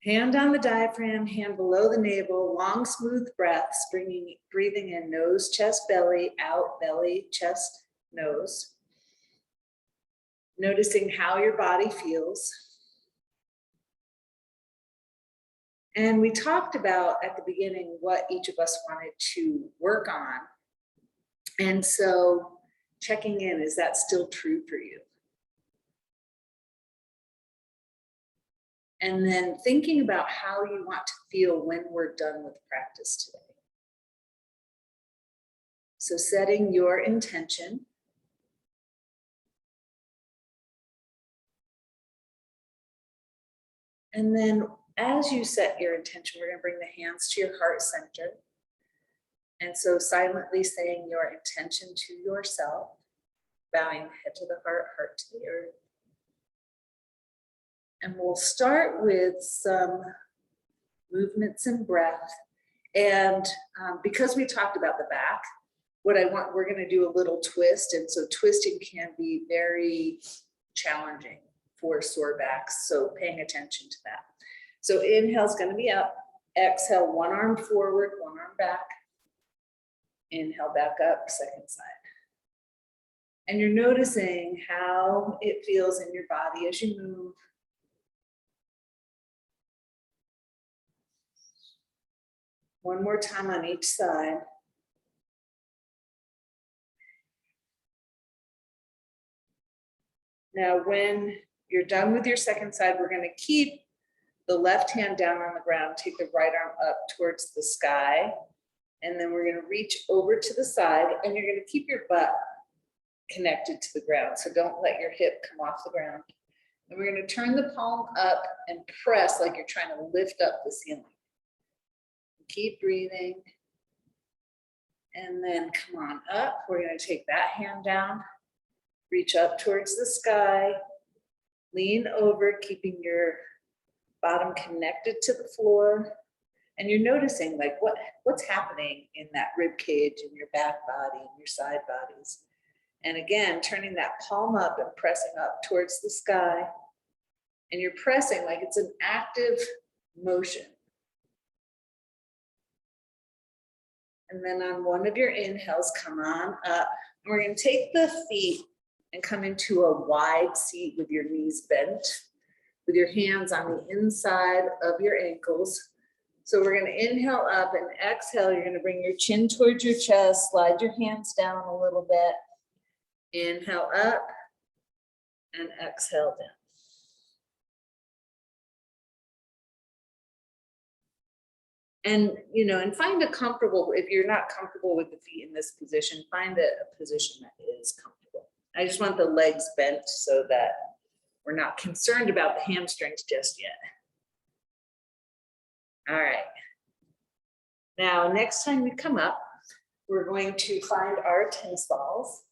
Hand on the diaphragm, hand below the navel, long, smooth breaths, breathing in nose, chest, belly, out, belly, chest, nose. Noticing how your body feels. And we talked about at the beginning what each of us wanted to work on. And so checking in, is that still true for you? And then thinking about how you want to feel when we're done with practice today. So setting your intention. And then as you set your intention, we're going to bring the hands to your heart center. And so silently saying your intention to yourself, bowing the head to the heart, heart to the earth. And we'll start with some movements and breath. And because we talked about the back, we're going to do a little twist. And so twisting can be very challenging for sore backs. So paying attention to that. So inhale is going to be up. Exhale, one arm forward, one arm back. Inhale, back up, second side. And you're noticing how it feels in your body as you move. One more time on each side. Now, when you're done with your second side, we're going to keep the left hand down on the ground, take the right arm up towards the sky, and then we're going to reach over to the side, and you're going to keep your butt connected to the ground. So don't let your hip come off the ground. And we're going to turn the palm up and press like you're trying to lift up the ceiling. Keep breathing. And then come on up. We're going to take that hand down, reach up towards the sky, lean over, keeping your bottom connected to the floor. And you're noticing like what's happening in that rib cage, in your back body, and your side bodies. And again, turning that palm up and pressing up towards the sky. And you're pressing like it's an active motion. And then on one of your inhales, come on up. And we're going to take the feet and come into a wide seat with your knees bent, with your hands on the inside of your ankles. So we're going to inhale up and exhale. You're going to bring your chin towards your chest, slide your hands down a little bit. Inhale up and exhale down. And, and find a comfortable, if you're not comfortable with the feet in this position, find a position that is comfortable. I just want the legs bent so that we're not concerned about the hamstrings just yet. All right. Now, next time we come up, we're going to find our tennis balls.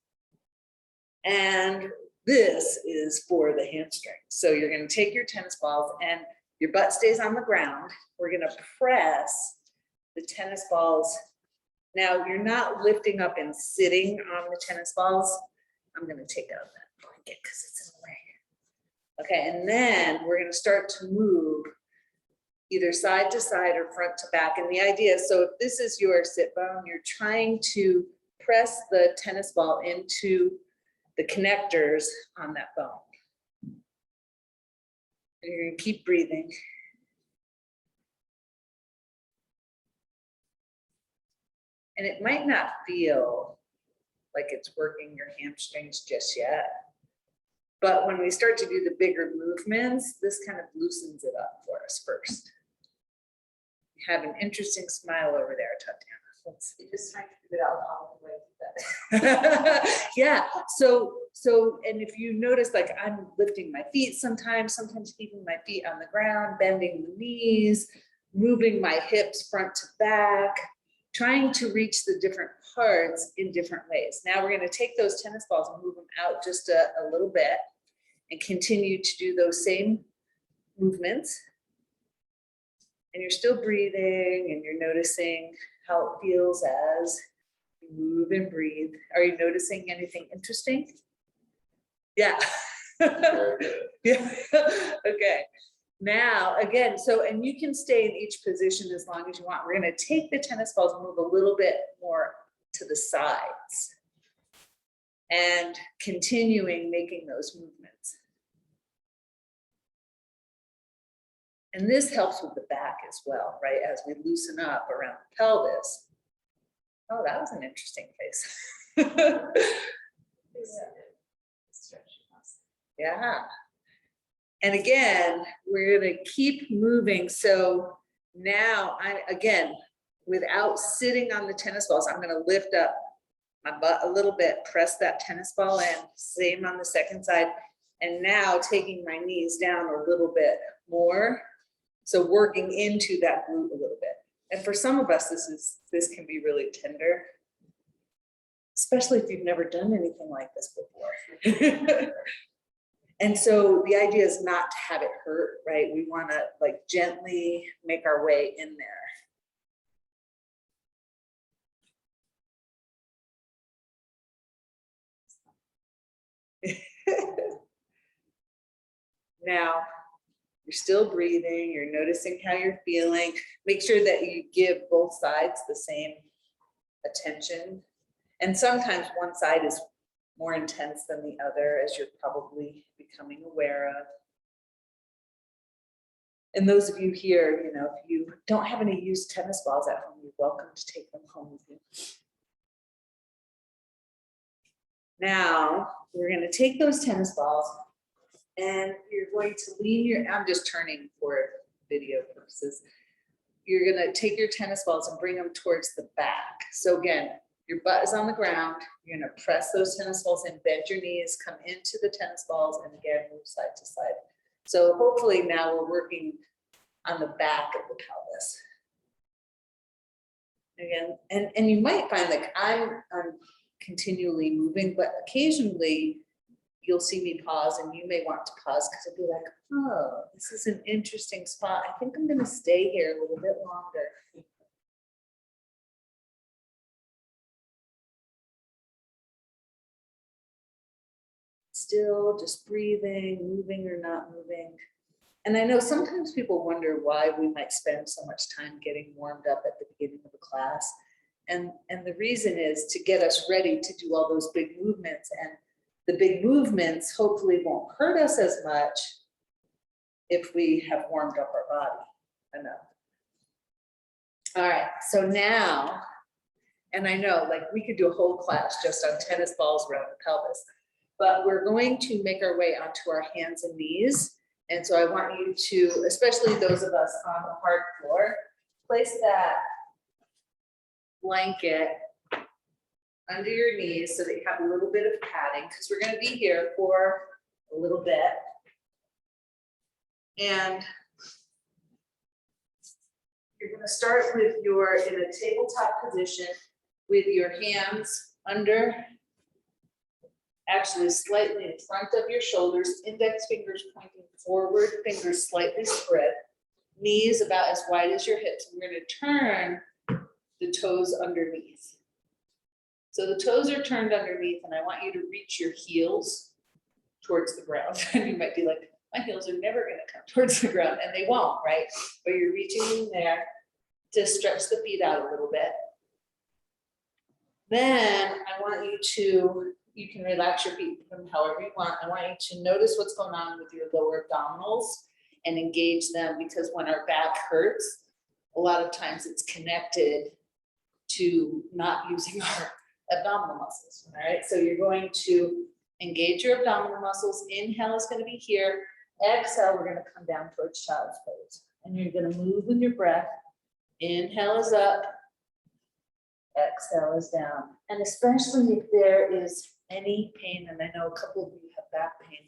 And this is for the hamstring. So you're going to take your tennis balls and your butt stays on the ground. We're going to press the tennis balls. Now, you're not lifting up and sitting on the tennis balls. I'm going to take out that blanket because it's in the way. Okay, and then we're going to start to move either side to side or front to back. And the idea, so if this is your sit bone, you're trying to press the tennis ball into the connectors on that bone. And you're going to keep breathing. And it might not feel like it's working your hamstrings just yet. But when we start to do the bigger movements, this kind of loosens it up for us first. You have an interesting smile over there, Tatiana. Let's see. Just trying to figure out how to do that. Yeah. So, and if you notice, like I'm lifting my feet sometimes keeping my feet on the ground, bending the knees, moving my hips front to back, trying to reach the different parts in different ways. Now we're going to take those tennis balls and move them out just a little bit and continue to do those same movements. And you're still breathing and you're noticing how it feels as you move and breathe. Are you noticing anything interesting? Yeah. Yeah. Okay. Now, again, so, and you can stay in each position as long as you want. We're gonna take the tennis balls and move a little bit more to the sides. And continuing making those movements. And this helps with the back as well, right? As we loosen up around the pelvis. Oh, that was an interesting face. Yeah. And again, we're gonna keep moving. So now again, without sitting on the tennis balls, I'm gonna lift up my butt a little bit, press that tennis ball in, same on the second side. And now taking my knees down a little bit more. So working into that glute a little bit. And for some of us, this can be really tender, especially if you've never done anything like this before. And so the idea is not to have it hurt, right? We want to like gently make our way in there. Now, you're still breathing, you're noticing how you're feeling. Make sure that you give both sides the same attention. And sometimes one side is more intense than the other, as you're probably becoming aware of. And those of you here, you know, if you don't have any used tennis balls at home, you're welcome to take them home with you. Now, we're going to take those tennis balls and you're going to lean your, I'm just turning for video purposes. You're going to take your tennis balls and bring them towards the back. So again, your butt is on the ground. You're going to press those tennis balls in, bend your knees, come into the tennis balls, and again, move side to side. So hopefully now we're working on the back of the pelvis. Again, and you might find like I'm continually moving, but occasionally you'll see me pause and you may want to pause because it'll be like, oh, this is an interesting spot. I think I'm going to stay here a little bit longer. Still just breathing, moving or not moving. And I know sometimes people wonder why we might spend so much time getting warmed up at the beginning of a class. And the reason is to get us ready to do all those big movements. And the big movements hopefully won't hurt us as much if we have warmed up our body enough. All right, so now, and I know like we could do a whole class just on tennis balls around the pelvis, but we're going to make our way onto our hands and knees. And so I want you to, especially those of us on the hard floor, place that blanket under your knees so that you have a little bit of padding, because we're going to be here for a little bit. And you're going to start with your, in a tabletop position with your hands under, actually slightly in front of your shoulders, index fingers pointing forward, fingers slightly spread, knees about as wide as your hips. We're going to turn the toes underneath. So the toes are turned underneath, and I want you to reach your heels towards the ground. And you might be like, my heels are never going to come towards the ground, and they won't, right? But you're reaching in there to stretch the feet out a little bit. Then I want you to, you can relax your feet from however you want. I want you to notice what's going on with your lower abdominals and engage them, because when our back hurts, a lot of times it's connected to not using our abdominal muscles. All right, so you're going to engage your abdominal muscles. Inhale is going to be here. Exhale, we're going to come down towards child's pose. And you're going to move with your breath. Inhale is up. Exhale is down. And especially if there is any pain, and I know a couple of you have back pain,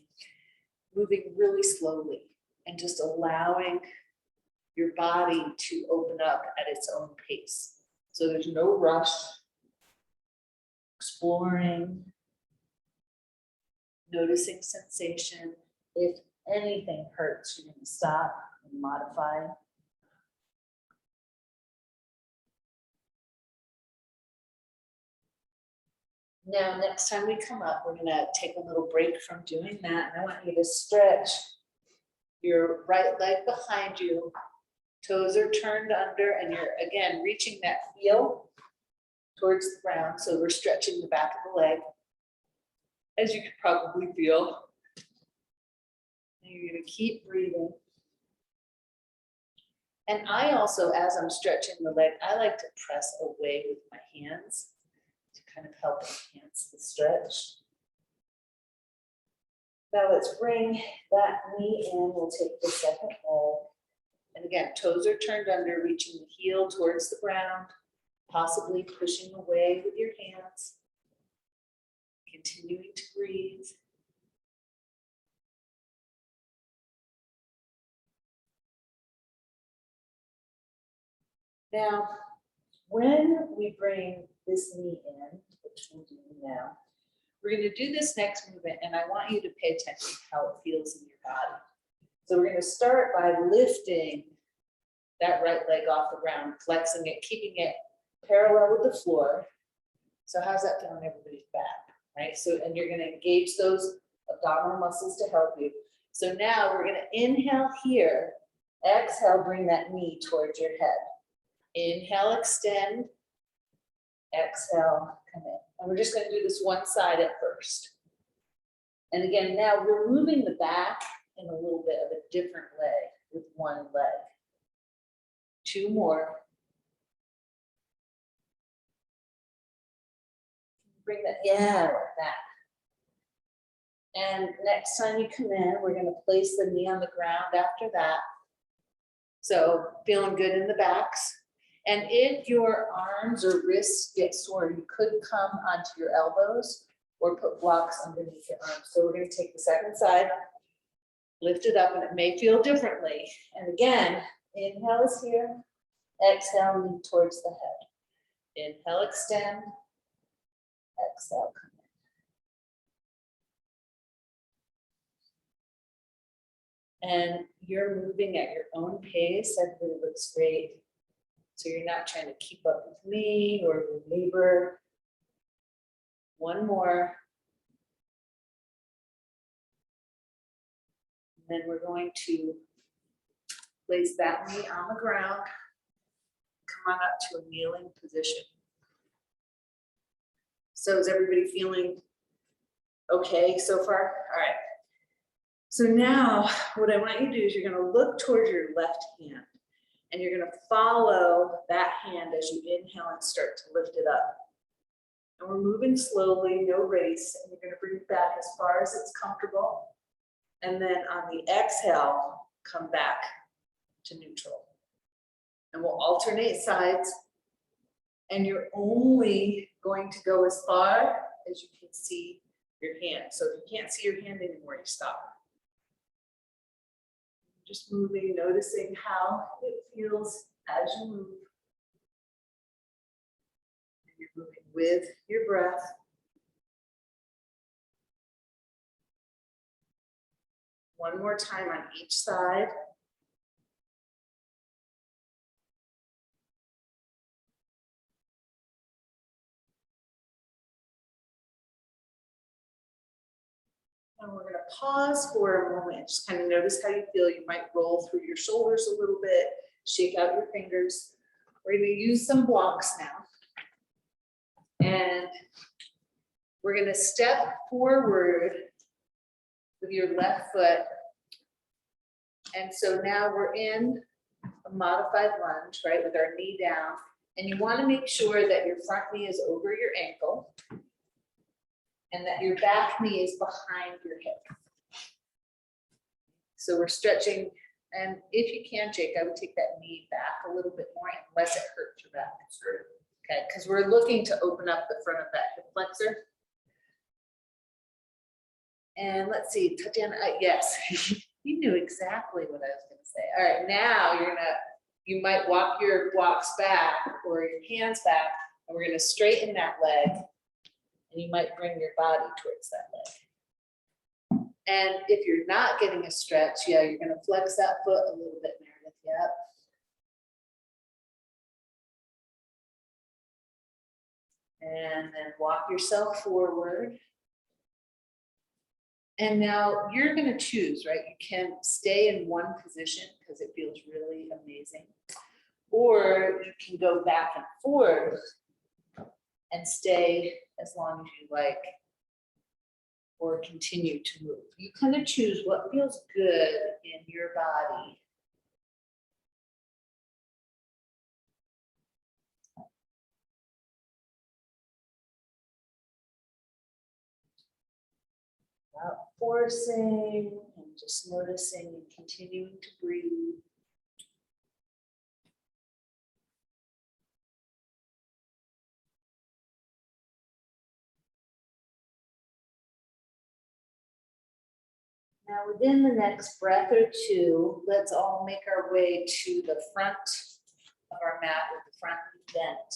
moving really slowly and just allowing your body to open up at its own pace. So there's no rush, exploring, noticing sensation. If anything hurts, you're going to stop and modify. Now, next time we come up, we're going to take a little break from doing that. And I want you to stretch your right leg behind you, toes are turned under, and you're again reaching that heel towards the ground. So we're stretching the back of the leg, as you can probably feel. And you're going to keep breathing. And I also, as I'm stretching the leg, I like to press away with my hands to kind of help enhance the stretch. Now let's bring that knee in. We'll take the second leg. And again, toes are turned under, reaching the heel towards the ground, possibly pushing away with your hands. Continuing to breathe. Now, when we bring this knee in, which we'll do now, we're going to do this next movement, and I want you to pay attention to how it feels in your body. So we're going to start by lifting that right leg off the ground, flexing it, keeping it parallel with the floor. So how's that feel on everybody's back, right? So, and you're going to engage those abdominal muscles to help you. So now we're going to inhale here, exhale, bring that knee towards your head. Inhale, extend, exhale, come in. And we're just going to do this one side at first. And again, now we're moving the back in a little bit of a different leg with one leg. Two more. Bring that, yeah, like that. And next time you come in, we're going to place the knee on the ground after that. So feeling good in the backs. And if your arms or wrists get sore, you could come onto your elbows or put blocks underneath your arms. So we're going to take the second side, lift it up, and it may feel differently. And again, inhale is here, exhale, lean towards the head. Inhale, extend, exhale, come in. And you're moving at your own pace. Everybody looks great. So you're not trying to keep up with me or your neighbor. One more. And then we're going to place that knee on the ground. Come on up to a kneeling position. So is everybody feeling okay so far? All right. So now what I want you to do is you're going to look towards your left hand. And you're going to follow that hand as you inhale and start to lift it up. And we're moving slowly, no race. And you're going to bring it back as far as it's comfortable. And then on the exhale, come back to neutral. And we'll alternate sides. And you're only going to go as far as you can see your hand. So if you can't see your hand anymore, you stop. Just moving, noticing how it feels as you move. And you're moving with your breath. One more time on each side. And we're going to pause for a moment. Just kind of notice how you feel. You might roll through your shoulders a little bit, shake out your fingers. We're going to use some blocks now. And we're going to step forward with your left foot. And so now we're in a modified lunge, right, with our knee down. And you want to make sure that your front knee is over your ankle. And that your back knee is behind your hip. So we're stretching, and if you can, Jake, I would take that knee back a little bit more unless it hurts your back. Okay, because we're looking to open up the front of that hip flexor. And let's see, Tatiana, yes, you knew exactly what I was going to say. All right, now you might walk your blocks back or your hands back, and we're going to straighten that leg. And you might bring your body towards that leg. And if you're not getting a stretch, yeah, you're going to flex that foot a little bit, Meredith. Yep. And then walk yourself forward. And now you're gonna choose, right? You can stay in one position because it feels really amazing. Or you can go back and forth and stay as long as you like, or continue to move. You kind of choose what feels good in your body. Without forcing and just noticing and continuing to breathe. Now, within the next breath or two, let's all make our way to the front of our mat with the front knee bent,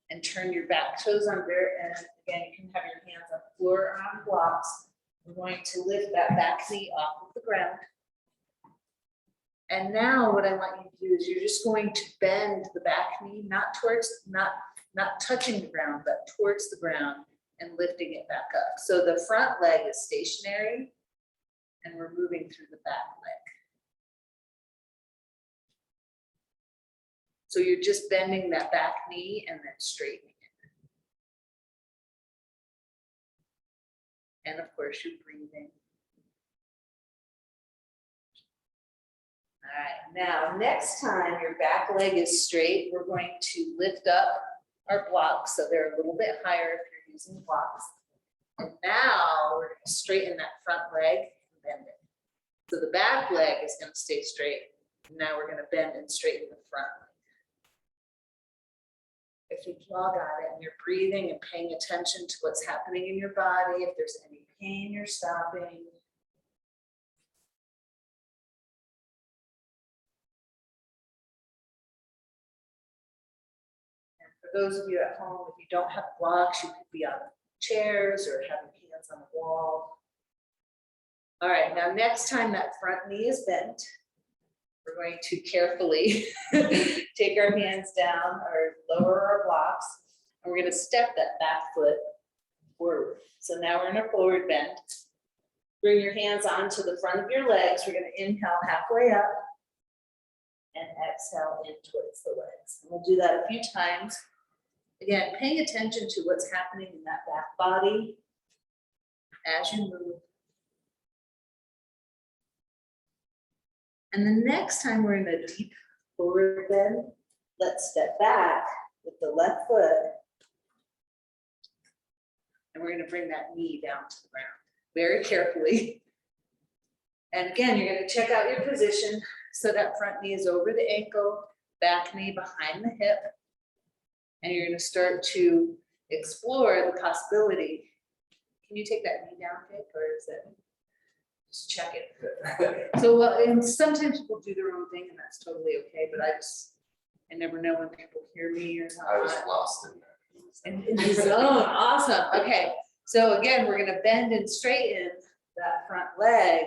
and turn your back toes under. And again, you can have your hands on the floor or on blocks. We're going to lift that back knee off of the ground. And now what I want you to do is you're just going to bend the back knee, not touching the ground, but towards the ground, and lifting it back up. So the front leg is stationary, and we're moving through the back leg. So you're just bending that back knee and then straightening it. And of course, you're breathing. All right, now next time your back leg is straight, we're going to lift up our blocks so they're a little bit higher if you're using blocks. And now we're going to straighten that front leg and bend it. So the back leg is going to stay straight. Now we're going to bend and straighten the front leg. If you've all got it and you're breathing and paying attention to what's happening in your body, if there's any pain, you're stopping. And for those of you at home, if you don't have blocks, you could be on chairs or have your hands on the wall. All right, now next time that front knee is bent, we're going to carefully take our hands down or lower our blocks, and we're going to step that back foot forward. So now we're in a forward bend. Bring your hands onto the front of your legs. We're going to inhale halfway up and exhale in towards the legs. And we'll do that a few times. Again, paying attention to what's happening in that back body as you move. And the next time we're in a deep forward bend, let's step back with the left foot. And we're going to bring that knee down to the ground very carefully. And again, you're going to check out your position. So that front knee is over the ankle, back knee behind the hip. And you're going to start to explore the possibility. Can you take that knee down, Vic, or is it? Just check it. So, well, and sometimes people do their own thing, and that's totally okay. But I never know when people hear me or not. I was lost in there. In the zone. Awesome. Okay. So again, we're going to bend and straighten that front leg,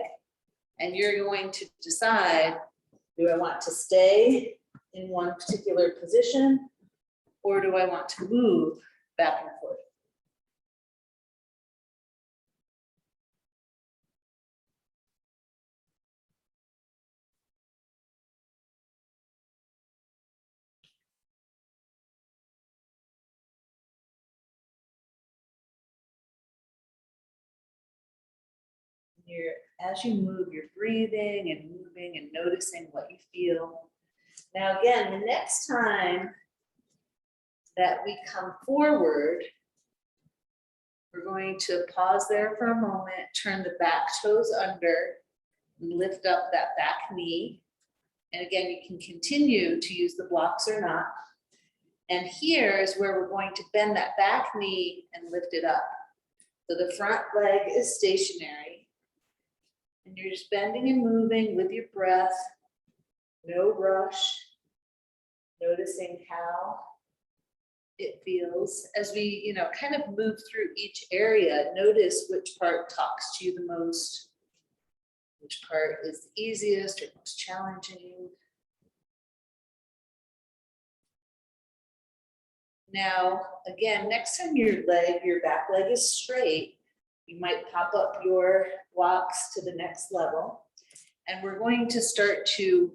and you're going to decide: do I want to stay in one particular position, or do I want to move back and forth? As you move, you're breathing and moving and noticing what you feel. Now, again, the next time that we come forward, we're going to pause there for a moment, turn the back toes under, and lift up that back knee. And again, you can continue to use the blocks or not. And here is where we're going to bend that back knee and lift it up. So the front leg is stationary. And you're just bending and moving with your breath, no rush, noticing how it feels as we, kind of move through each area. Notice which part talks to you the most, which part is the easiest or most challenging. Now, again, next time your back leg is straight, You might pop up your blocks to the next level. And we're going to start to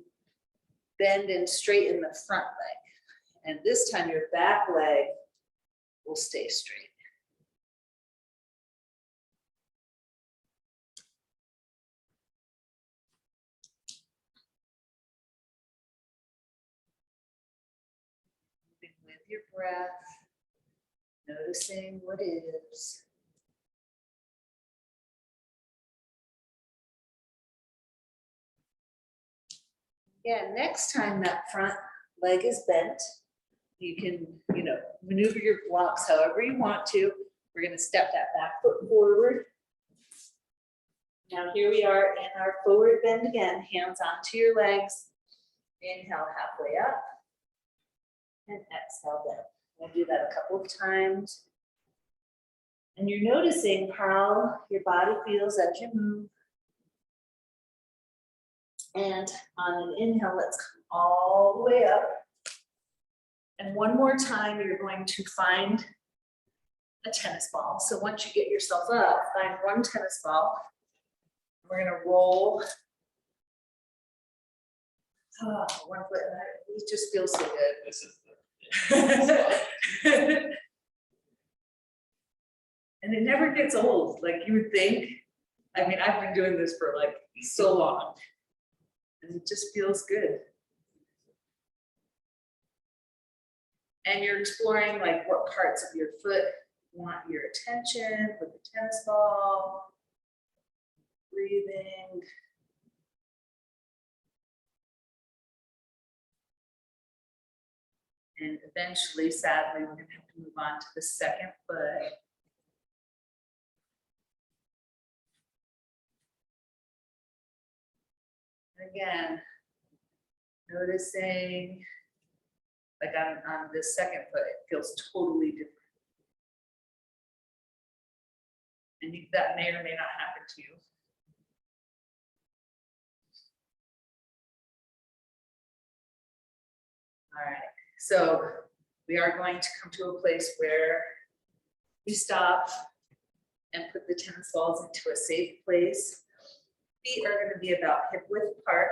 bend and straighten the front leg. And this time your back leg will stay straight. Moving with your breath, noticing what is. Yeah, next time that front leg is bent, you can, maneuver your blocks however you want to. We're going to step that back foot forward. Now here we are in our forward bend again, hands onto your legs. Inhale halfway up and exhale down. We'll do that a couple of times. And you're noticing how your body feels as you move. And on an inhale, let's come all the way up. And one more time, you're going to find a tennis ball. So once you get yourself up, find one tennis ball. We're going to roll. Oh, one foot. It just feels so good. This is the. And it never gets old, like you would think. I mean, I've been doing this for like so long. And it just feels good. And you're exploring like what parts of your foot want your attention with the tennis ball. Breathing. And eventually, sadly, we're going to have to move on to the second foot. And again, noticing, like on this second foot, it feels totally different. And that may or may not happen to you. All right, so we are going to come to a place where we stop and put the tennis balls into a safe place. Feet are going to be about hip width apart.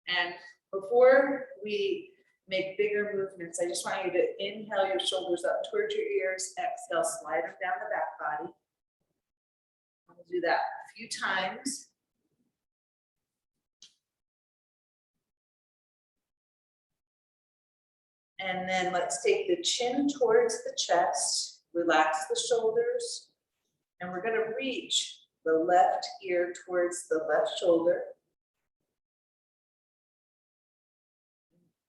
And before we make bigger movements, I just want you to inhale your shoulders up towards your ears, exhale, slide them down the back body. We'll do that a few times. And then let's take the chin towards the chest, relax the shoulders, and we're going to reach the left ear towards the left shoulder.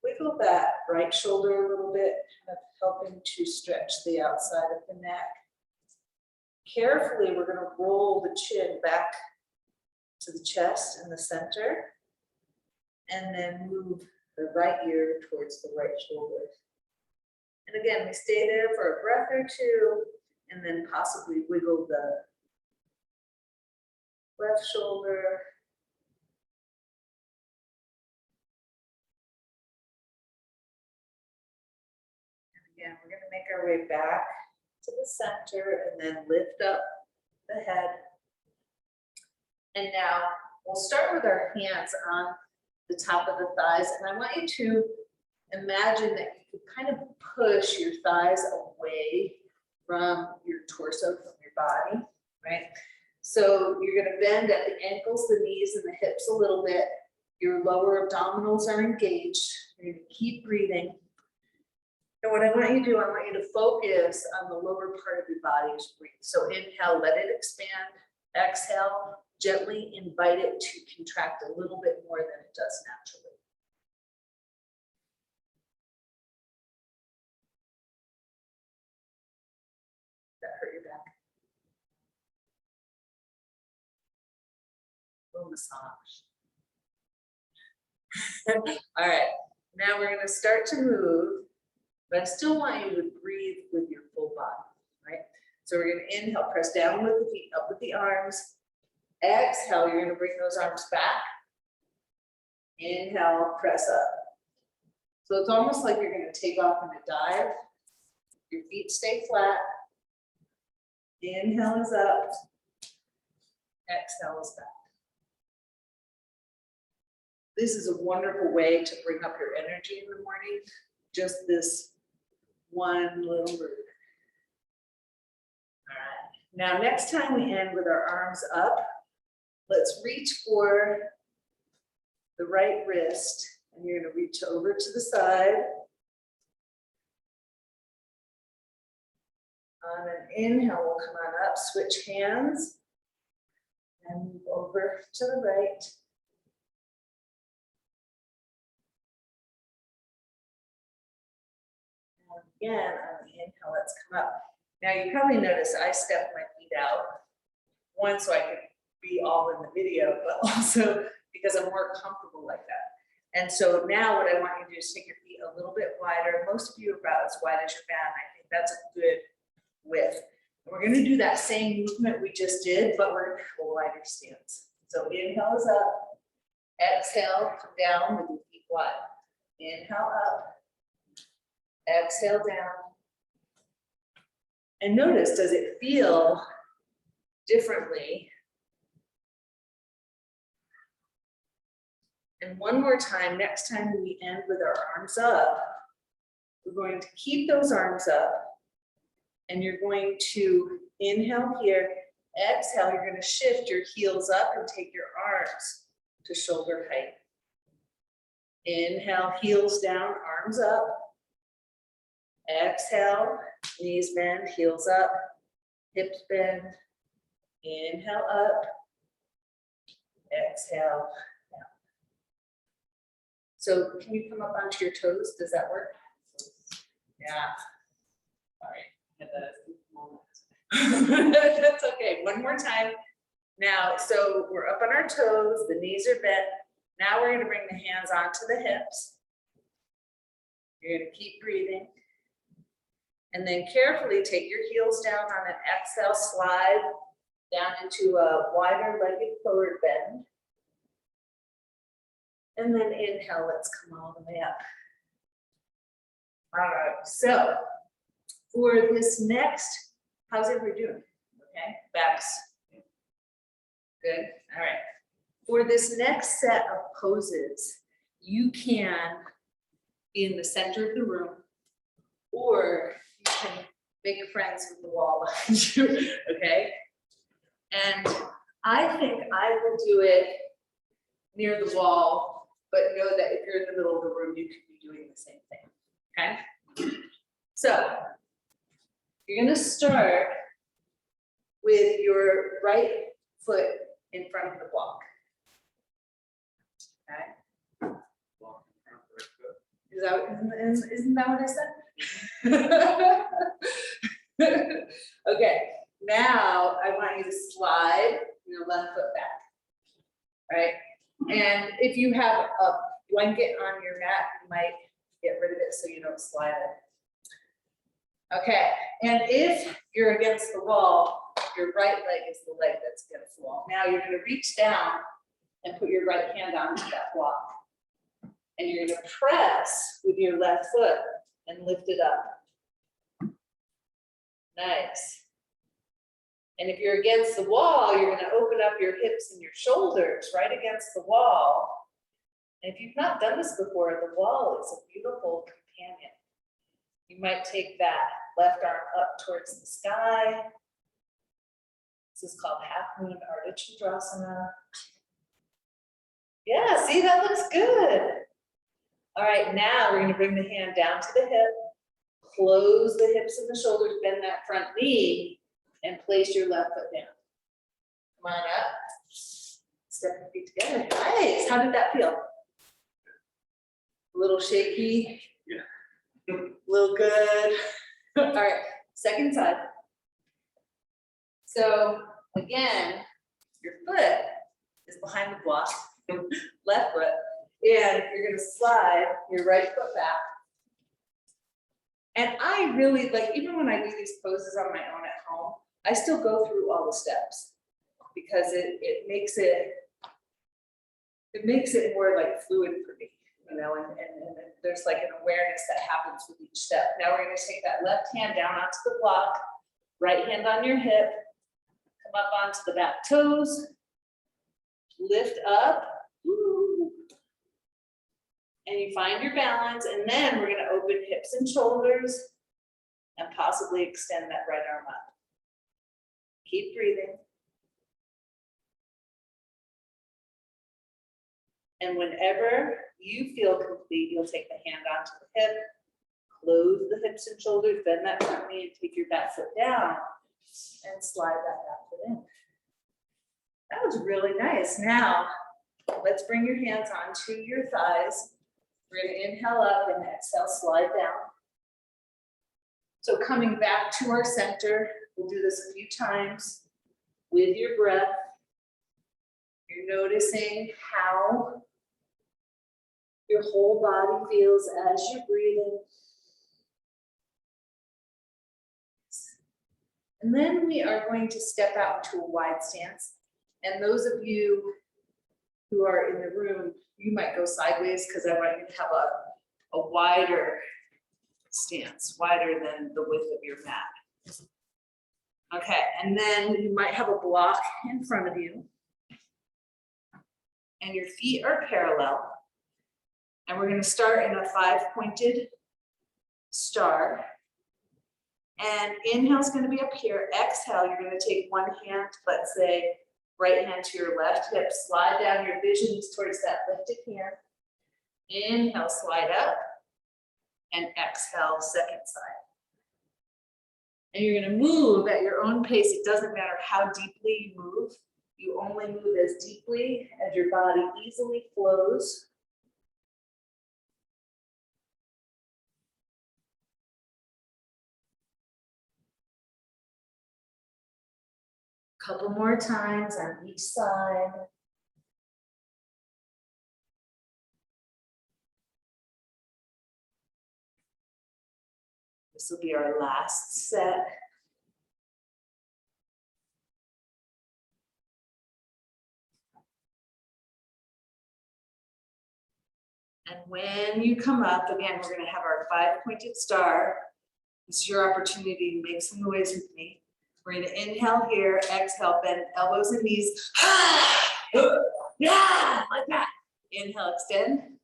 Wiggle that right shoulder a little bit, kind of helping to stretch the outside of the neck. Carefully, we're going to roll the chin back to the chest and the center, and then move the right ear towards the right shoulder. And again, we stay there for a breath or two, and then possibly wiggle the left shoulder. And again, we're going to make our way back to the center and then lift up the head. And now we'll start with our hands on the top of the thighs. And I want you to imagine that you could kind of push your thighs away from your torso, from your body, right? So you're going to bend at the ankles, the knees, and the hips a little bit. Your lower abdominals are engaged. You're going to keep breathing. And what I want you to do, I want you to focus on the lower part of your body as you breathe. So inhale, let it expand. Exhale, gently invite it to contract a little bit more than it does naturally. That hurt your back? A little massage. All right, now we're going to start to move, but I still want you to breathe with your full body, right? So we're going to inhale, press down with the feet, up with the arms. Exhale, you're going to bring those arms back. Inhale, press up. So it's almost like you're going to take off in a dive. Your feet stay flat. Inhale is up. Exhale is back. This is a wonderful way to bring up your energy in the morning. Just this one little move. All right. Now, next time we end with our arms up, let's reach for the right wrist, and you're going to reach over to the side. On an inhale, we'll come on up, switch hands, and move over to the right. And again, on the inhale, let's come up. Now, you probably noticed I stepped my feet out, one, so I could be all in the video, but also because I'm more comfortable like that. And so now what I want you to do is take your feet a little bit wider. Most of you are about as wide as your mat. I think that's a good width. And we're going to do that same movement we just did, but we're going to have a wider stance. So inhale is up. Exhale, come down with your feet wide. Inhale up. Exhale down. And notice, does it feel differently? And one more time, next time we end with our arms up, we're going to keep those arms up, and you're going to inhale here, exhale, you're going to shift your heels up and take your arms to shoulder height. Inhale, heels down, arms up. Exhale, knees bend, heels up, hips bend. Inhale up, exhale down. So can you come up onto your toes? Does that work? Yeah. All right. That's okay. One more time. Now, so we're up on our toes, the knees are bent. Now we're going to bring the hands onto the hips. You're going to keep breathing. And then carefully take your heels down on an exhale, slide down into a wider legged forward bend. And then inhale, let's come all the way up. All right, so for this next, how's everybody doing? Okay, backs. Good, all right. For this next set of poses, you can be in the center of the room, or you can make friends with the wall behind you, okay? And I think I will do it near the wall, but know that if you're in the middle of the room, you could be doing the same thing, okay? So you're gonna start with your right foot in front of the block, okay? Isn't that what I said? Okay, now I want you to slide your left foot back, right? And if you have a blanket on your mat, you might get rid of it so you don't slide it. Okay, and if you're against the wall, your right leg is the leg that's against the wall. Now you're gonna reach down and put your right hand onto that block. And you're gonna press with your left foot and lift it up. Nice. And if you're against the wall, you're gonna open up your hips and your shoulders right against the wall. And if you've not done this before, the wall is a beautiful companion. You might take that left arm up towards the sky. This is called half moon arda candrasana. Yeah, see, that looks good. All right, now we're gonna bring the hand down to the hip, close the hips and the shoulders, bend that front knee, and place your left foot down. Come on up, step your feet together. Nice, how did that feel? A little shaky? Yeah. A little good. All right, second side. So again, your foot is behind the block, left foot. And you're gonna slide your right foot back. And I really, like, even when I do these poses on my own at home, I still go through all the steps because it makes it more like fluid for me, you know, and there's like an awareness that happens with each step. Now we're gonna take that left hand down onto the block, Right hand on your hip, come up onto the back toes, lift up, woo, and you find your balance, and then we're gonna open hips and shoulders and possibly extend that right arm up. Keep breathing. And whenever you feel complete, you'll take the hand onto the hip, close the hips and shoulders, bend that front knee, and take your back foot down and slide that back foot in. That was really nice. Now, let's bring your hands onto your thighs. We're going to inhale up and exhale, slide down. So coming back to our center, we'll do this a few times with your breath. You're noticing how your whole body feels as you're breathing. And then we are going to step out into a wide stance. And those of you who are in the room, you might go sideways because I want you to have a wider stance, wider than the width of your mat. Okay, and then you might have a block in front of you. And your feet are parallel. And we're going to start in a 5-pointed star. And inhale is going to be up here. Exhale, you're going to take one hand, let's say right hand to your left hip, slide down your visions towards that lifted hand. Inhale, slide up, and exhale, second side. And you're going to move at your own pace. It doesn't matter how deeply you move. You only move as deeply as your body easily flows. Couple more times on each side. This will be our last set. And when you come up, again, we're going to have our 5-pointed star. This is your opportunity to make some noise with me. We're going to inhale here, exhale, bend elbows and knees. Yeah, like that. Inhale, extend.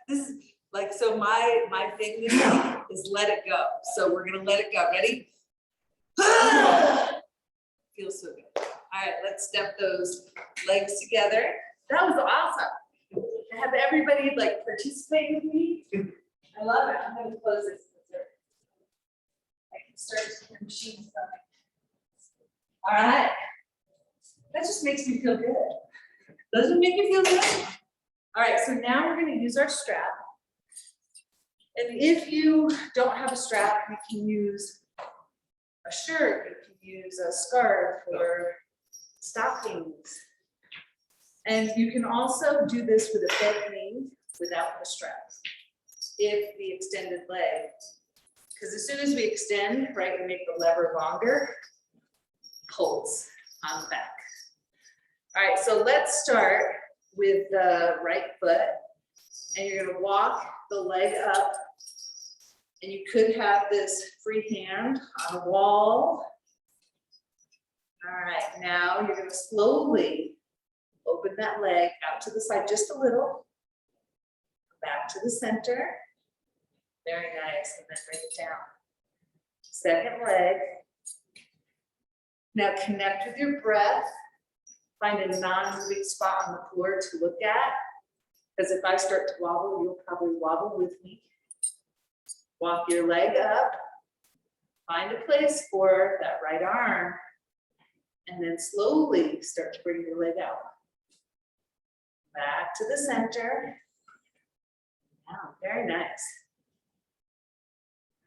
This is like, so my thing this week is let it go. So we're going to let it go. Ready? Feels so good. All right, let's step those legs together. That was awesome. I have everybody like participate with me. I love it. I'm going to close this. I can start the machine stuff. All right. That just makes me feel good. Doesn't it make you feel good? All right, so now we're going to use our strap. And if you don't have a strap, you can use a shirt, you can use a scarf or stockings. And you can also do this with a bent knee without the strap. If the extended leg, because as soon as we extend, right, we make the lever longer, pulls on the back. All right, so let's start with the right foot. And you're going to walk the leg up. And you could have this free hand on a wall. All right, now you're going to slowly open that leg out to the side just a little. Back to the center. Very nice, and then bring it down. Second leg. Now connect with your breath. Find a non-moving spot on the floor to look at. Because if I start to wobble, you'll probably wobble with me. Walk your leg up. Find a place for that right arm. And then slowly start to bring your leg out. Back to the center. Wow, very nice.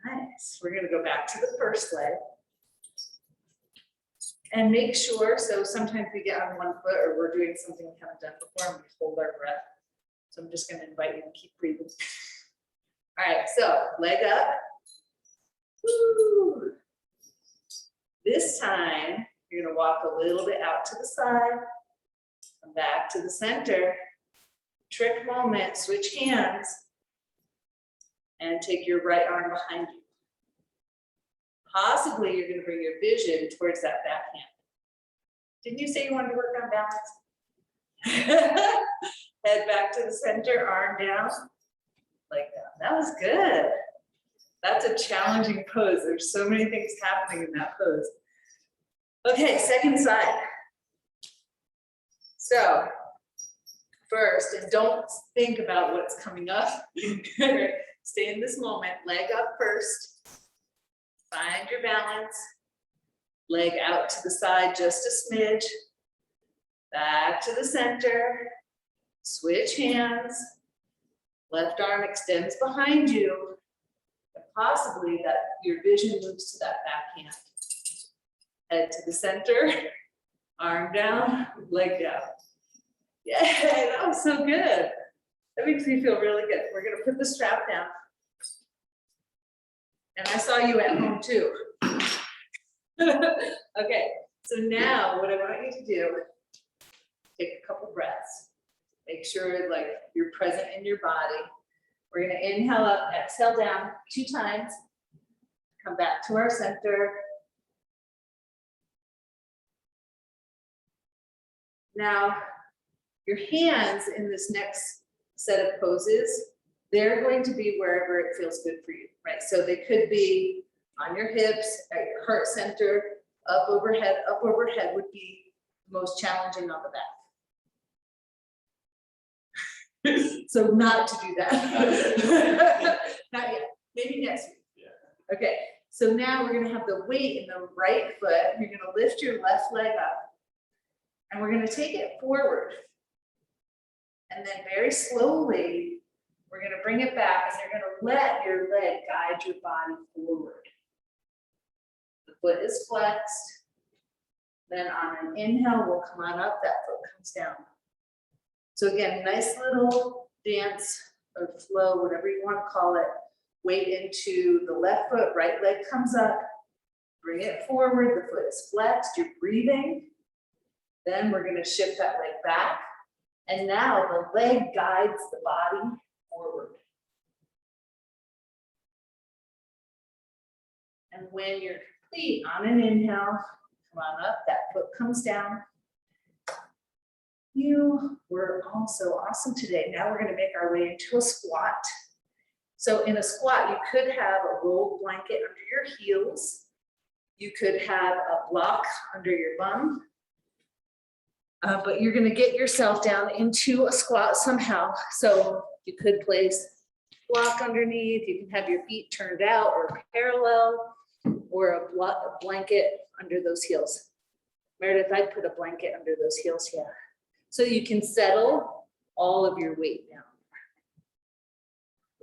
Nice. We're going to go back to the first leg. And make sure, so sometimes we get on one foot or we're doing something we haven't done before and we hold our breath. So I'm just going to invite you to keep breathing. All right, so leg up. Woo. This time, you're going to walk a little bit out to the side. Come back to the center. Trick moment, switch hands. And take your right arm behind you. Possibly you're going to bring your vision towards that back hand. Didn't you say you wanted to work on balance? Head back to the center, arm down, like that. That was good. That's a challenging pose. There's so many things happening in that pose. Okay, second side. So first, and don't think about what's coming up. Stay in this moment, leg up first. Find your balance. Leg out to the side just a smidge. Back to the center. Switch hands. Left arm extends behind you. And possibly that your vision moves to that back hand. Head to the center. Arm down, leg down. Yeah, that was so good. That makes me feel really good. We're gonna put the strap down. And I saw you at home too. Okay, so now what I want you to do, take a couple breaths. Make sure like you're present in your body. We're gonna inhale up, exhale down 2 times. Come back to our center. Now, your hands in this next set of poses, they're going to be wherever it feels good for you, right? So they could be on your hips, at your heart center, up overhead would be most challenging on the back. So not to do that. Not yet, maybe next week. Yeah. Okay, so now we're gonna have the weight in the right foot. You're gonna lift your left leg up. And we're going to take it forward. And then very slowly, we're going to bring it back and you're going to let your leg guide your body forward. The foot is flexed. Then on an inhale, we'll come on up, that foot comes down. So again, nice little dance or flow, whatever you want to call it. Weight into the left foot, right leg comes up. Bring it forward, the foot is flexed, you're breathing. Then we're going to shift that leg back. And now the leg guides the body forward. And when you're complete on an inhale, come on up, that foot comes down. You were also awesome today. Now we're going to make our way into a squat. So in a squat, you could have a rolled blanket under your heels. You could have a block under your bum. But you're going to get yourself down into a squat somehow. So you could place block underneath. You can have your feet turned out or parallel, or a blanket under those heels. Meredith, I'd put a blanket under those heels, yeah. So you can settle all of your weight down.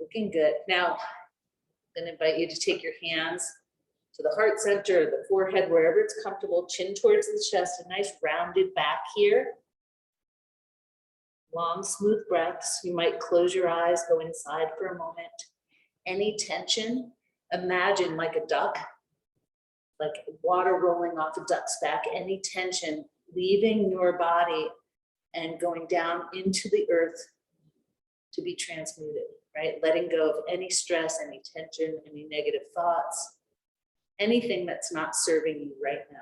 Looking good. Now, I'm going to invite you to take your hands to the heart center, the forehead, wherever it's comfortable, chin towards the chest, a nice rounded back here. Long, smooth breaths. You might close your eyes, go inside for a moment. Any tension, imagine like a duck, like water rolling off a duck's back, any tension leaving your body and going down into the earth to be transmuted, right? Letting go of any stress, any tension, any negative thoughts. Anything that's not serving you right now.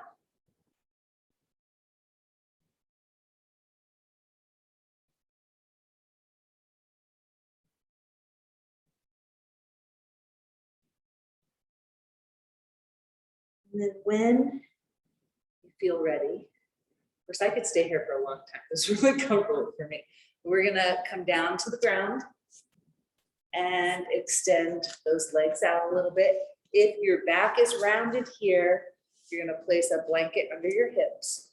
And then when you feel ready, of course I could stay here for a long time. This is really comfortable for me. We're gonna come down to the ground and extend those legs out a little bit. If your back is rounded here, you're going to place a blanket under your hips.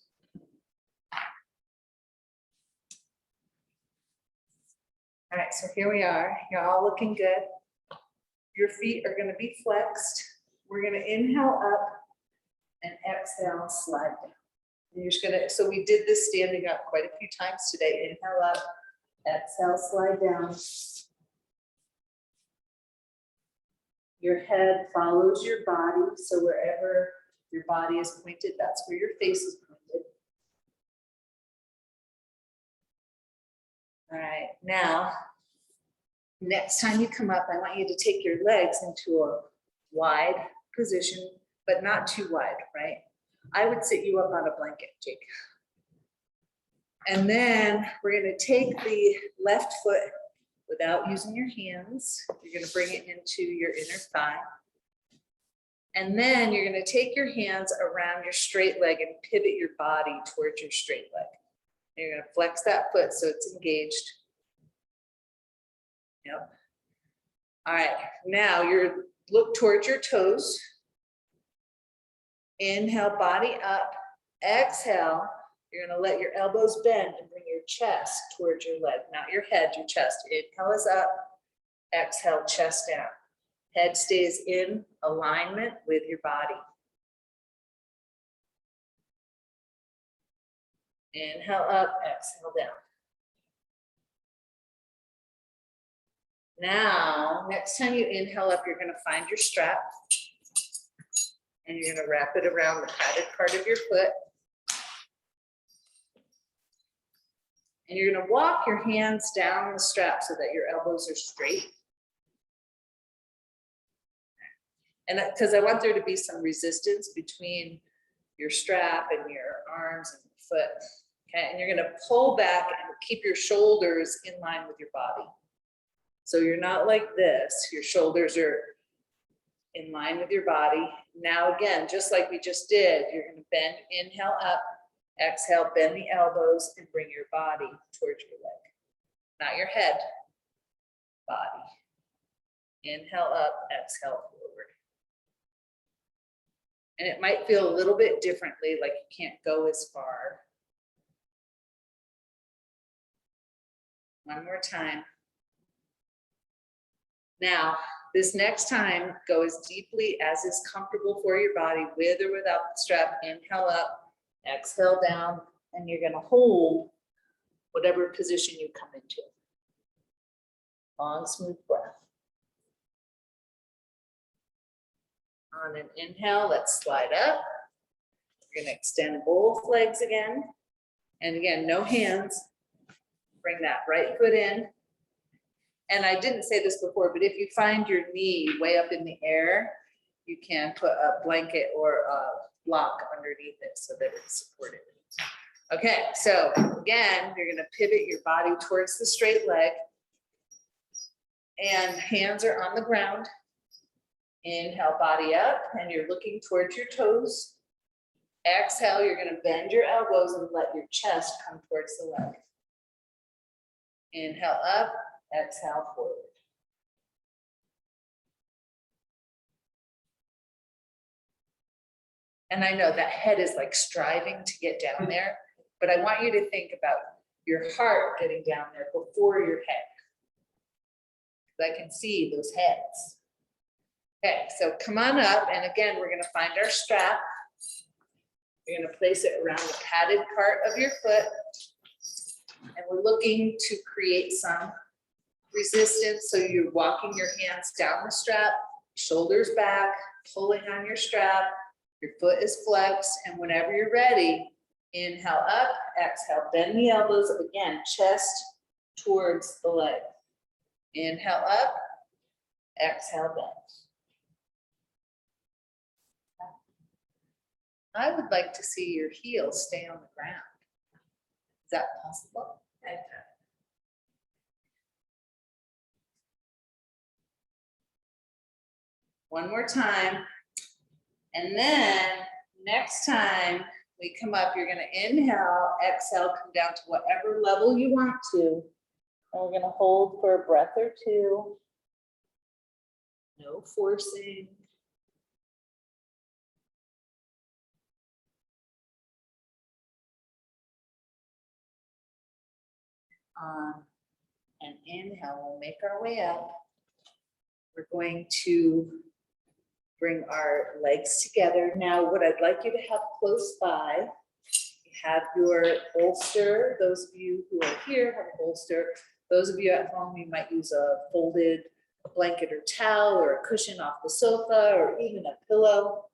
All right, so here we are. You're all looking good. Your feet are going to be flexed. We're going to inhale up and exhale, slide down. And you're just going to, so we did this standing up quite a few times today. Inhale up, exhale, slide down. Your head follows your body, so wherever your body is pointed, that's where your face is pointed. All right, now Next time you come up, I want you to take your legs into a wide position, but not too wide, right? I would sit you up on a blanket, Jake. And then we're gonna take the left foot without using your hands. You're gonna bring it into your inner thigh. And then you're gonna take your hands around your straight leg and pivot your body towards your straight leg. And you're gonna flex that foot so it's engaged. Yep. All right, now you're look towards your toes. Inhale, body up. Exhale, you're gonna let your elbows bend and bring your chest towards your leg, not your head, your chest. Inhale is up, exhale, chest down. Head stays in alignment with your body. Inhale up, exhale down. Now, next time you inhale up, you're gonna find your strap and you're gonna wrap it around the padded part of your foot. And you're gonna walk your hands down the strap so that your elbows are straight. And because I want there to be some resistance between your strap and your arms and your foot. Okay, and you're gonna pull back and keep your shoulders in line with your body. So you're not like this, your shoulders are in line with your body. Now again, just like we just did, you're gonna bend, inhale up, exhale, bend the elbows and bring your body towards your leg. Not your head, body. Inhale up, exhale forward. And it might feel a little bit differently, like you can't go as far. One more time. Now, this next time, go as deeply as is comfortable for your body, with or without the strap. Inhale up, exhale down, and you're gonna hold whatever position you come into. Long, smooth breath. On an inhale, let's slide up. We're gonna extend both legs again. And again, no hands. Bring that right foot in. And I didn't say this before, but if you find your knee way up in the air, you can put a blanket or a block underneath it so that it's supported. Okay, so again, you're gonna pivot your body towards the straight leg and hands are on the ground. Inhale, body up, and you're looking towards your toes. Exhale, you're gonna bend your elbows and let your chest come towards the leg. Inhale up, exhale forward. And I know that head is like striving to get down there, but I want you to think about your heart getting down there before your head. I can see those heads. Okay, so come on up, and again, we're gonna find our strap. You're gonna place it around the padded part of your foot. And we're looking to create some resistance. So you're walking your hands down the strap, shoulders back, pulling on your strap, your foot is flexed, and whenever you're ready, inhale up, exhale, bend the elbows, again, chest towards the leg. Inhale up, exhale down. I would like to see your heels stay on the ground. Is that possible? One more time. And then next time we come up, you're gonna inhale, exhale, come down to whatever level you want to. And we're gonna hold for a breath or two. No forcing. And inhale, we'll make our way up. We're going to bring our legs together. Now, what I'd like you to have close by, you have your bolster. Those of you who are here have a bolster. Those of you at home, you might use a folded blanket or towel or a cushion off the sofa or even a pillow.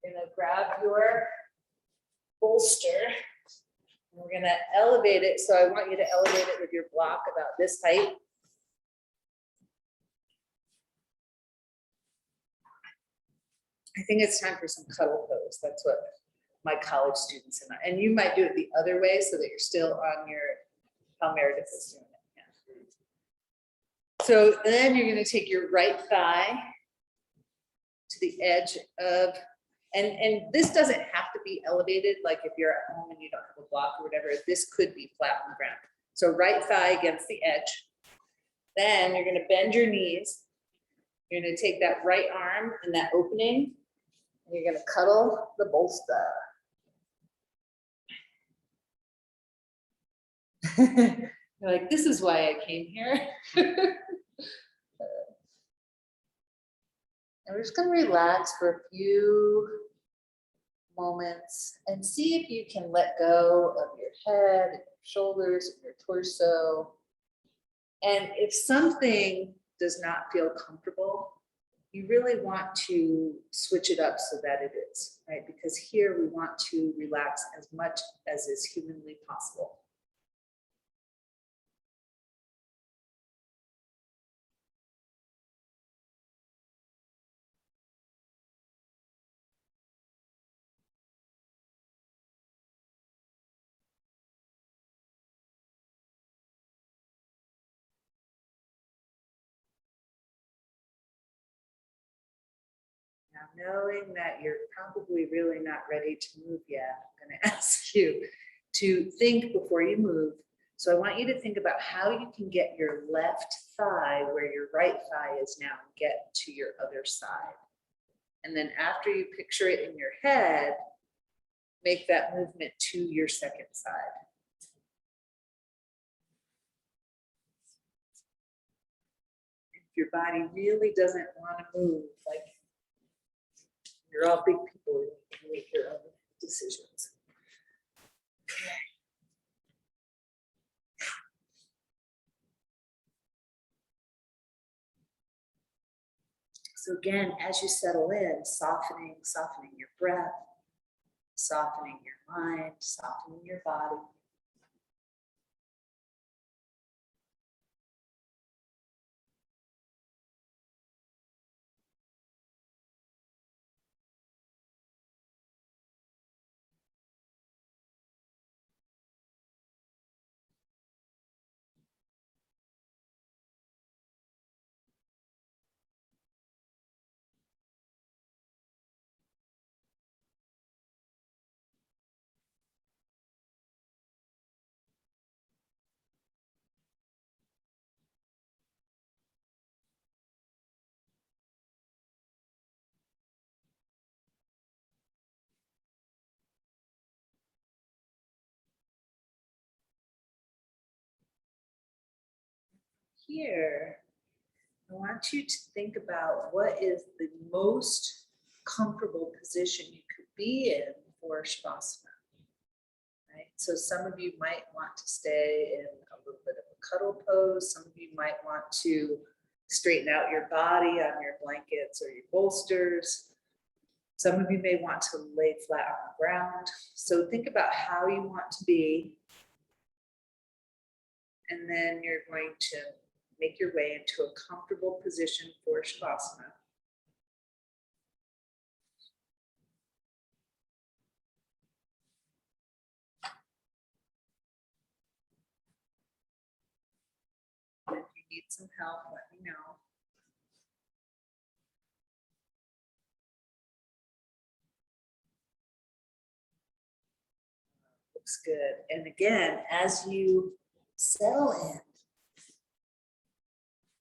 You're gonna grab your bolster. We're gonna elevate it. So I want you to elevate it with your block about this height. I think it's time for some cuddle pose. That's what my college students and you might do it the other way so that you're still on your, how Meredith is doing it. Yeah. So then you're going to take your right thigh to the edge of, and this doesn't have to be elevated, like if you're at home and you don't have a block or whatever, this could be flat on the ground. So right thigh against the edge. Then you're going to bend your knees. You're going to take that right arm in that opening, and you're going to cuddle the bolster. You're like, this is why I came here. And we're just going to relax for a few moments and see if you can let go of your head, your shoulders, your torso. And if something does not feel comfortable, you really want to switch it up so that it is, right? Because here we want to relax as much as is humanly possible. Now, knowing that you're probably really not ready to move yet, I'm going to ask you to think before you move. So I want you to think about how you can get your left thigh where your right thigh is now, and get to your other side. And then after you picture it in your head, make that movement to your second side. If your body really doesn't want to move, like, you're all big people, you can make your own decisions. Okay. So again, as you settle in, softening your breath, softening your mind, softening your body. Here, I want you to think about what is the most comfortable position you could be in for Shavasana. Right? So some of you might want to stay in a little bit of a cuddle pose. Some of you might want to straighten out your body on your blankets or your bolsters. Some of you may want to lay flat on the ground. So think about how you want to be. And then you're going to make your way into a comfortable position for Shavasana. If you need some help, let me know. Looks good. And again, as you settle in,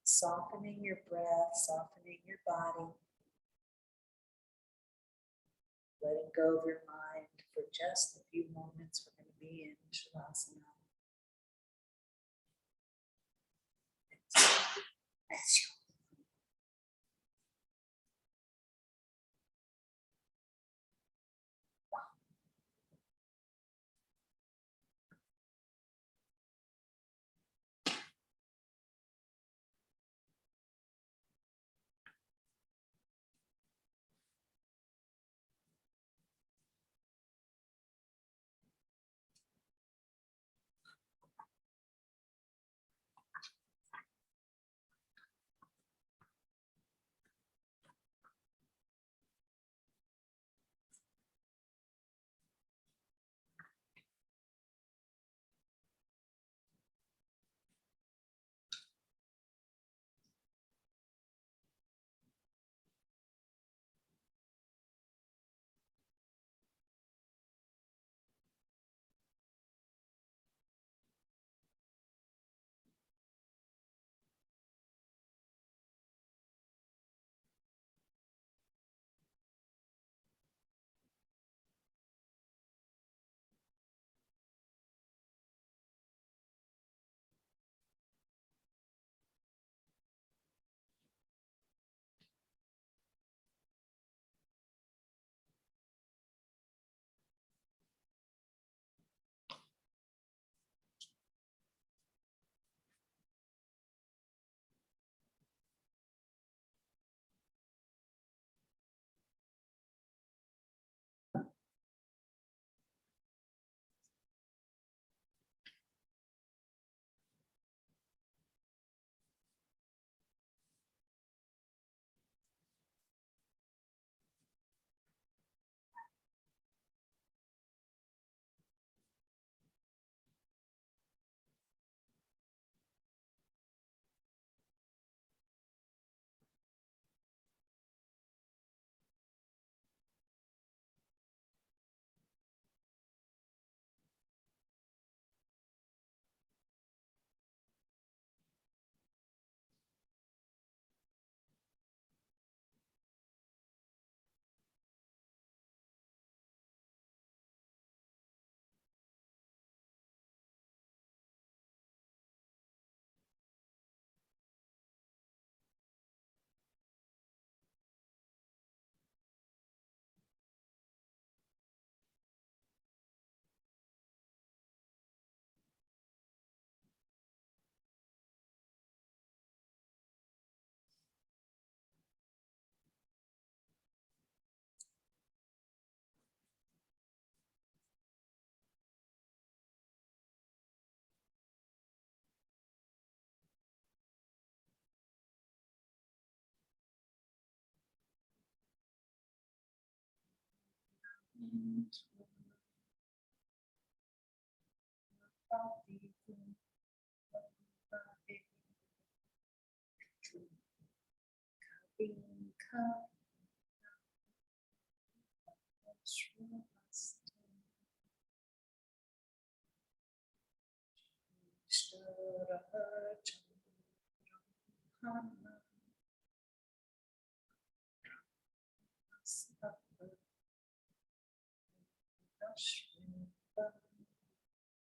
softening your breath, softening your body, letting go of your mind for just a few moments. We're going to be in Shavasana.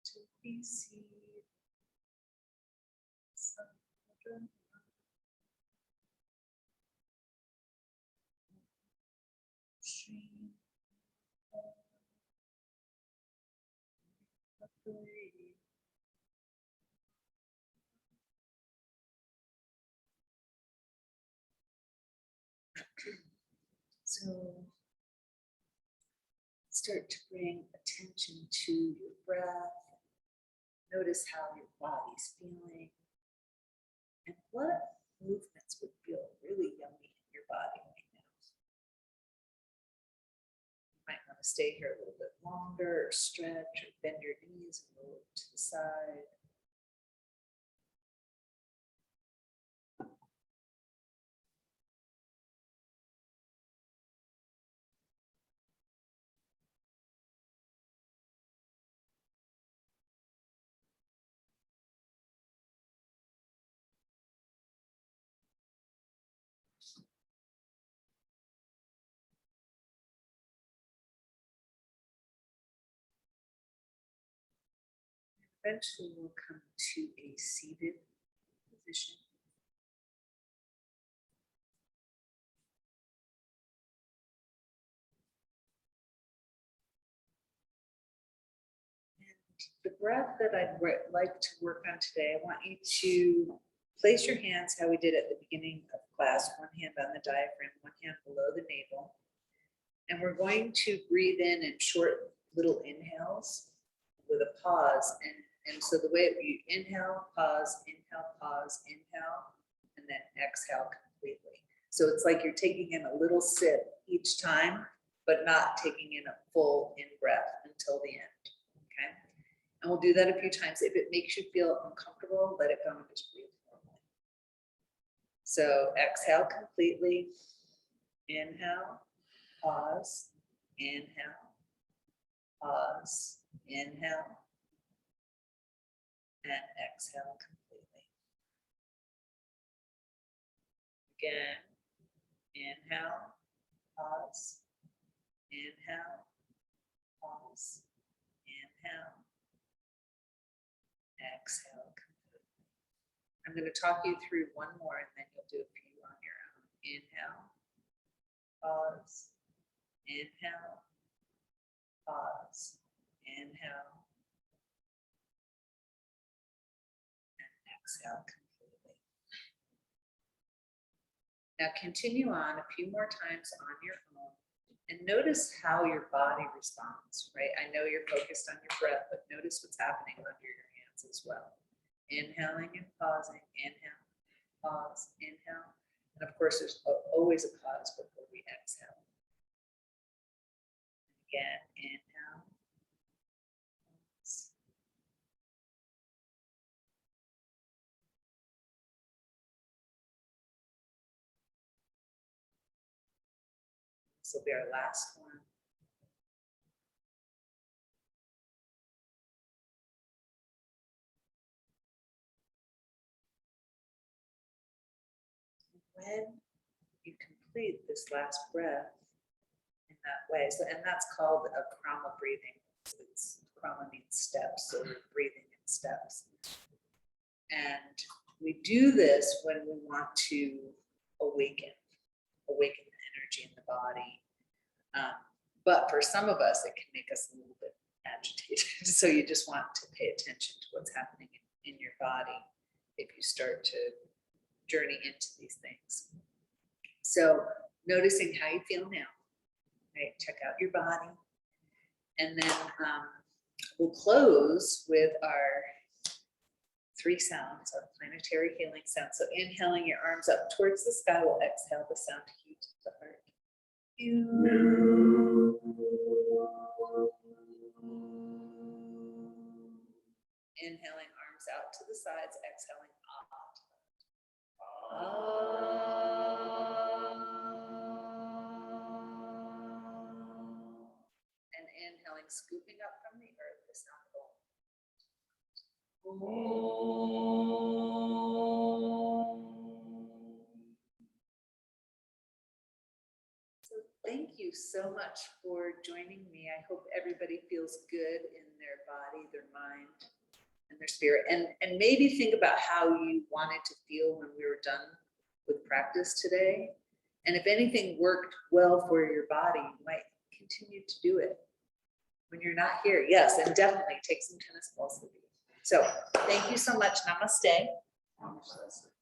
To be seen. So start to bring attention to your breath. Notice how your body's feeling and what movements would feel really yummy in your body right now. You might want to stay here a little bit longer or stretch or bend your knees and move to the side. Eventually we'll come to a seated position. The breath that I'd like to work on today, I want you to place your hands how we did at the beginning of class, one hand on the diaphragm, one hand below the navel. And we're going to breathe in short little inhales with a pause. And so the way you inhale, pause, inhale, and then exhale completely. So it's like you're taking in a little sip each time, but not taking in a full in breath until the end. Okay. And we'll do that a few times. If it makes you feel uncomfortable, let it go and just breathe normally. So exhale completely. Inhale, pause, inhale, pause, inhale, and exhale completely. Again, inhale, pause, inhale, pause, inhale, exhale completely. I'm going to talk you through one more and then you'll do a few on your own. Inhale, pause, inhale, pause, inhale, and exhale completely. Now continue on a few more times on your own and notice how your body responds, right? I know you're focused on your breath, but notice what's happening under your hands as well. Inhaling and pausing, inhale, pause, inhale. And of course, there's always a pause before we exhale. Again, inhale, pause. This will be our last one. When you complete this last breath in that way, so, and that's called a krama breathing. Krama means steps, so we're breathing in steps. And we do this when we want to awaken the energy in the body. But for some of us, it can make us a little bit agitated. So you just want to pay attention to what's happening in your body if you start to journey into these things. So noticing how you feel now, right? Check out your body. And then we'll close with our 3 sounds, our planetary healing sounds. So inhaling your arms up towards the sky, we'll exhale the sound heat to the heart. Inhaling arms out to the sides, exhaling and inhaling, scooping up from the earth, the sound of So thank you so much for joining me. I hope everybody feels good in their body, their mind, and their spirit. And maybe think about how you wanted to feel when we were done with practice today. And if anything worked well for your body, you might continue to do it when you're not here. Yes, and definitely take some tennis balls with you. So thank you so much. Namaste. Namaste.